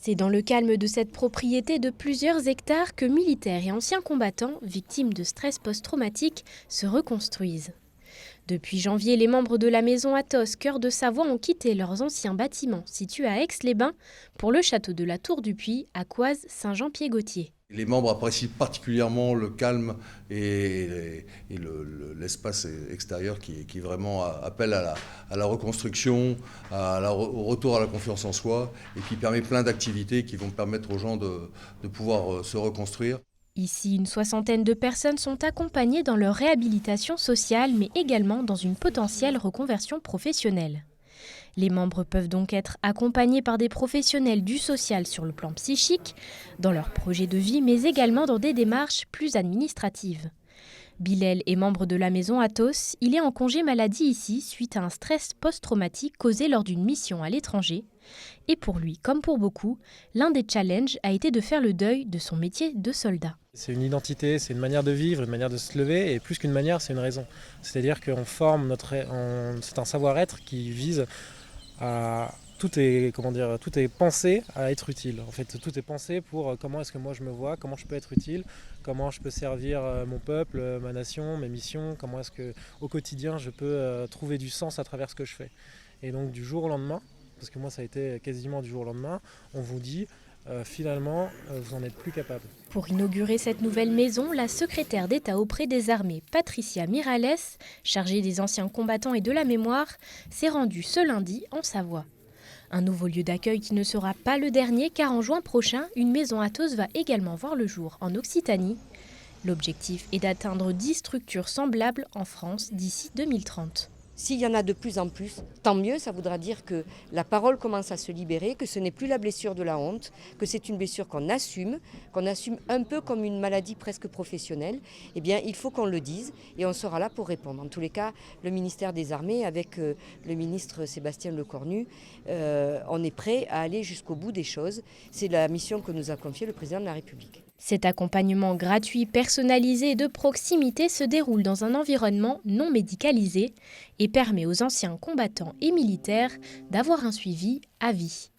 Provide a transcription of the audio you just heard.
C'est dans le calme de cette propriété de plusieurs hectares que militaires et anciens combattants, victimes de stress post-traumatique, se reconstruisent. Depuis janvier, les membres de la maison Athos, cœur de Savoie, ont quitté leurs anciens bâtiments situés à Aix-les-Bains pour le château de la Tour du Puy à Coise, Saint-Jean-Pied-Gaultier. Les membres apprécient particulièrement le calme et l'espace extérieur qui vraiment appelle à la reconstruction, au retour à la confiance en soi et qui permet plein d'activités qui vont permettre aux gens de pouvoir se reconstruire. Ici, une soixantaine de personnes sont accompagnées dans leur réhabilitation sociale, mais également dans une potentielle reconversion professionnelle. Les membres peuvent donc être accompagnés par des professionnels du social sur le plan psychique, dans leur projet de vie, mais également dans des démarches plus administratives. Bilal est membre de la maison Athos. Il est en congé maladie ici suite à un stress post-traumatique causé lors d'une mission à l'étranger. Et pour lui, comme pour beaucoup, l'un des challenges a été de faire le deuil de son métier de soldat. C'est une identité, c'est une manière de vivre, une manière de se lever, et plus qu'une manière, c'est une raison. C'est-à-dire qu'on forme c'est un savoir-être qui vise à tout est pensé à être utile. En fait, tout est pensé pour comment est-ce que moi je me vois, comment je peux être utile, comment je peux servir mon peuple, ma nation, mes missions, comment est-ce que au quotidien je peux trouver du sens à travers ce que je fais. Et donc du jour au lendemain, parce que moi ça a été quasiment du jour au lendemain, on vous dit finalement vous n'en êtes plus capable. Pour inaugurer cette nouvelle maison, la secrétaire d'État auprès des armées, Patricia Miralles, chargée des anciens combattants et de la mémoire, s'est rendue ce lundi en Savoie. Un nouveau lieu d'accueil qui ne sera pas le dernier car en juin prochain, une maison Athos va également voir le jour en Occitanie. L'objectif est d'atteindre 10 structures semblables en France d'ici 2030. S'il y en a de plus en plus, tant mieux, ça voudra dire que la parole commence à se libérer, que ce n'est plus la blessure de la honte, que c'est une blessure qu'on assume un peu comme une maladie presque professionnelle. Eh bien, il faut qu'on le dise et on sera là pour répondre. En tous les cas, le ministère des Armées, avec le ministre Sébastien Lecornu, on est prêt à aller jusqu'au bout des choses. C'est la mission que nous a confiée le président de la République. Cet accompagnement gratuit, personnalisé et de proximité se déroule dans un environnement non médicalisé et permet aux anciens combattants et militaires d'avoir un suivi à vie.